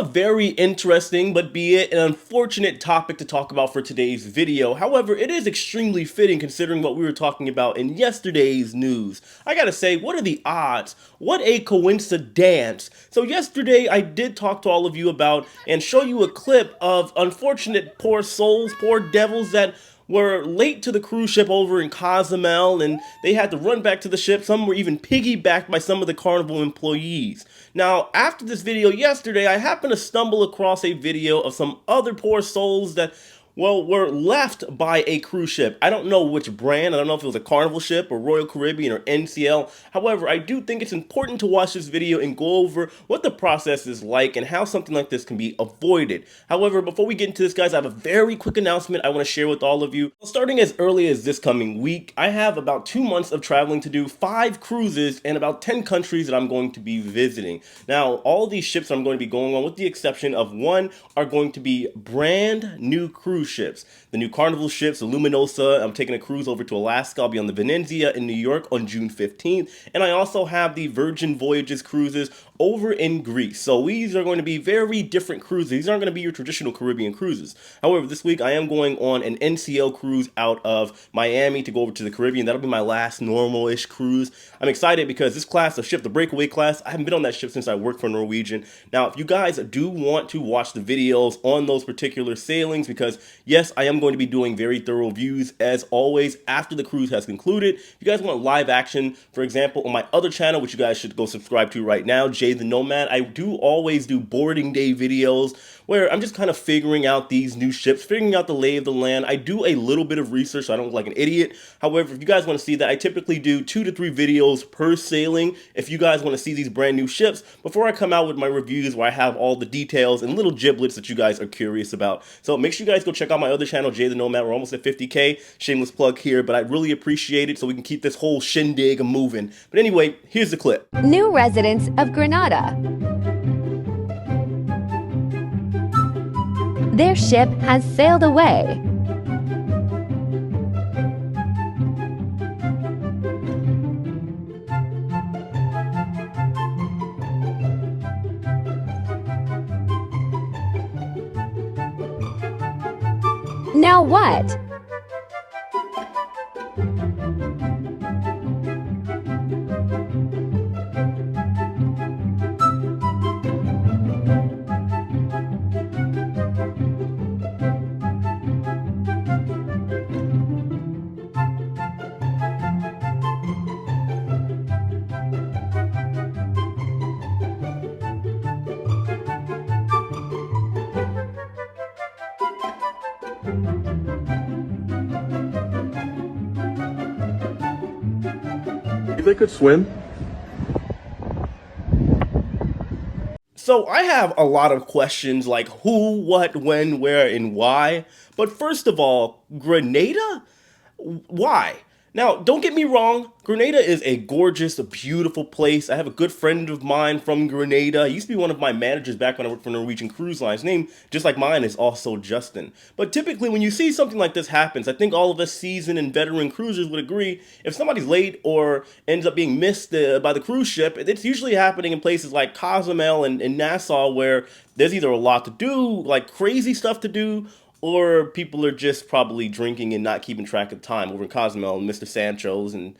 a very interesting, but be it an unfortunate topic to talk about for today's video. However, it is extremely fitting considering what we were talking about in yesterday's news. I gotta say, what are the odds? What a coincidence. So yesterday I did talk to all of you about and show you a clip of unfortunate poor souls, poor devils that were late to the cruise ship over in Cozumel, and they had to run back to the ship. Some were even piggybacked by some of the Carnival employees. Now, after this video yesterday, I happened to stumble across a video of some other poor souls that, well, were left by a cruise ship. I don't know which brand. I don't know if it was a Carnival ship or Royal Caribbean or NCL. However, I do think it's important to watch this video and go over what the process is like and how something like this can be avoided. However, before we get into this, guys, I have a very quick announcement I want to share with all of you. Starting as early as this coming week, I have about 2 months of traveling to do, 5 cruises, and about 10 countries that I'm going to be visiting. Now, all these ships I'm going to be going on, with the exception of one, are going to be brand new cruise ships. The new Carnival ships, the Luminosa. I'm taking a cruise over to Alaska. I'll be on the Venezia in New York on June 15th. And I also have the Virgin Voyages cruises over in Greece. So these are going to be very different cruises. These aren't going to be your traditional Caribbean cruises. However, this week I am going on an NCL cruise out of Miami to go over to the Caribbean. That'll be my last normal-ish cruise. I'm excited because this class of ship, the Breakaway class, I haven't been on that ship since I worked for Norwegian. Now, if you guys do want to watch the videos on those particular sailings, because yes, I am going to be doing very thorough views as always after the cruise has concluded. If you guys want live action, for example, on my other channel, which you guys should go subscribe to right now, Jay the Nomad, I do always do boarding day videos where I'm just kind of figuring out these new ships, figuring out the lay of the land. I do a little bit of research so I don't look like an idiot. However, if you guys want to see that, I typically do 2 to 3 videos per sailing. If you guys want to see these brand new ships before I come out with my reviews where I have all the details and little giblets that you guys are curious about. So make sure you guys go check out my other channel, Jay the Nomad. We're almost at 50K. Shameless plug here, but I really appreciate it so we can keep this whole shindig moving. But anyway, here's the clip. New residents of Grenada. Their ship has sailed away. Now what? They could swim. So I have a lot of questions like who, what, when, where, and why. But first of all, Grenada? Why? Now, don't get me wrong, Grenada is a gorgeous, beautiful place. I have a good friend of mine from Grenada. He used to be one of my managers back when I worked for Norwegian Cruise Line. His name, just like mine, is also Justin. But typically, when you see something like this happens, I think all of us seasoned and veteran cruisers would agree, if somebody's late or ends up being missed by the cruise ship, it's usually happening in places like Cozumel and Nassau, where there's either a lot to do, like crazy stuff to do, or people are just probably drinking and not keeping track of time over in Cozumel and Mr. Sancho's and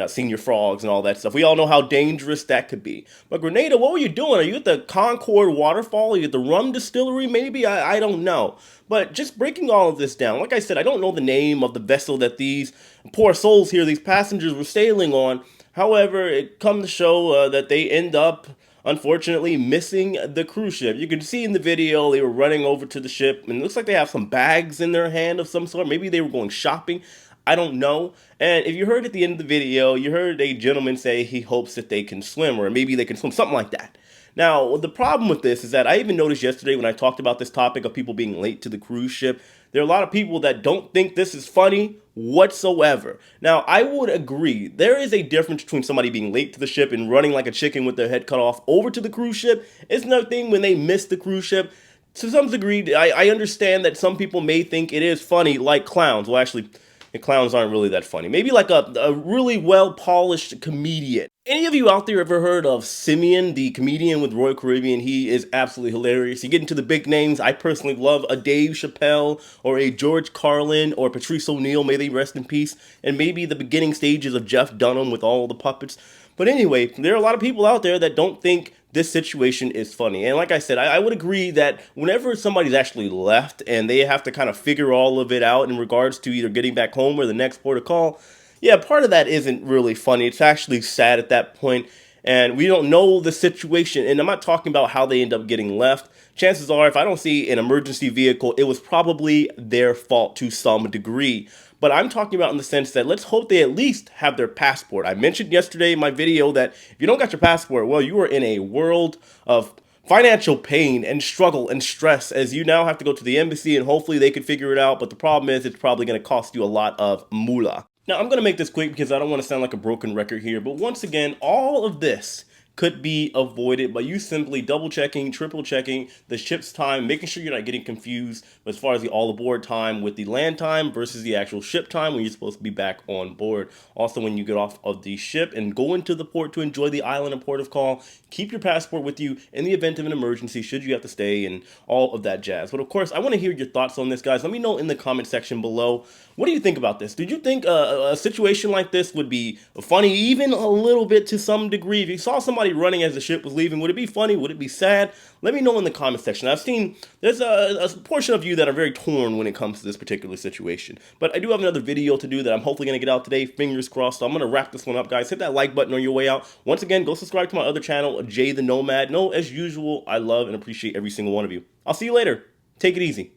Senior Frogs and all that stuff. We all know how dangerous that could be. But Grenada, what were you doing? Are you at the Concord Waterfall? Are you at the rum distillery? Maybe? I don't know. But just breaking all of this down, like I said, I don't know the name of the vessel that these poor souls here, these passengers, were sailing on. However, it comes to show that they end up, unfortunately, missing the cruise ship. You can see in the video they were running over to the ship, and it looks like they have some bags in their hand of some sort. Maybe they were going shopping. I don't know. And if you heard at the end of the video, you heard a gentleman say he hopes that they can swim, or maybe they can swim, something like that. Now, the problem with this is that I even noticed yesterday when I talked about this topic of people being late to the cruise ship, there are a lot of people that don't think this is funny whatsoever. Now, I would agree. There is a difference between somebody being late to the ship and running like a chicken with their head cut off over to the cruise ship. It's another thing when they miss the cruise ship. To some degree, I understand that some people may think it is funny, like clowns. Well, actually, and clowns aren't really that funny. Maybe like a really well-polished comedian. Any of you out there ever heard of Simeon, the comedian with Royal Caribbean? He is absolutely hilarious. You get into the big names. I personally love a Dave Chappelle or a George Carlin or Patrice O'Neal, may they rest in peace, and maybe the beginning stages of Jeff Dunham with all the puppets. But anyway, there are a lot of people out there that don't think this situation is funny. And like I said, I would agree that whenever somebody's actually left and they have to kind of figure all of it out in regards to either getting back home or the next port of call, yeah, part of that isn't really funny. It's actually sad at that point, and we don't know the situation. And I'm not talking about how they end up getting left. Chances are, if I don't see an emergency vehicle, it was probably their fault to some degree. But I'm talking about in the sense that let's hope they at least have their passport. I mentioned yesterday in my video that if you don't got your passport, well, you are in a world of financial pain and struggle and stress, as you now have to go to the embassy and hopefully they could figure it out. But the problem is it's probably going to cost you a lot of moolah. Now, I'm going to make this quick because I don't want to sound like a broken record here, but once again, all of this could be avoided by you simply double checking, triple checking the ship's time, making sure you're not getting confused as far as the all aboard time with the land time versus the actual ship time when you're supposed to be back on board. Also, when you get off of the ship and go into the port to enjoy the island and port of call, keep your passport with you in the event of an emergency should you have to stay and all of that jazz. But of course, I want to hear your thoughts on this, guys. Let me know in the comment section below. What do you think about this? Did you think a situation like this would be funny, even a little bit to some degree? If you saw somebody running as the ship was leaving, would it be funny? Would it be sad? Let me know in the comment section. I've seen there's a portion of you that are very torn when it comes to this particular situation. But I do have another video to do that I'm hopefully going to get out today. Fingers crossed. So I'm going to wrap this one up, guys. Hit that like button on your way out. Once again, go subscribe to my other channel, Jay the Nomad. No, as usual, I love and appreciate every single one of you. I'll see you later. Take it easy.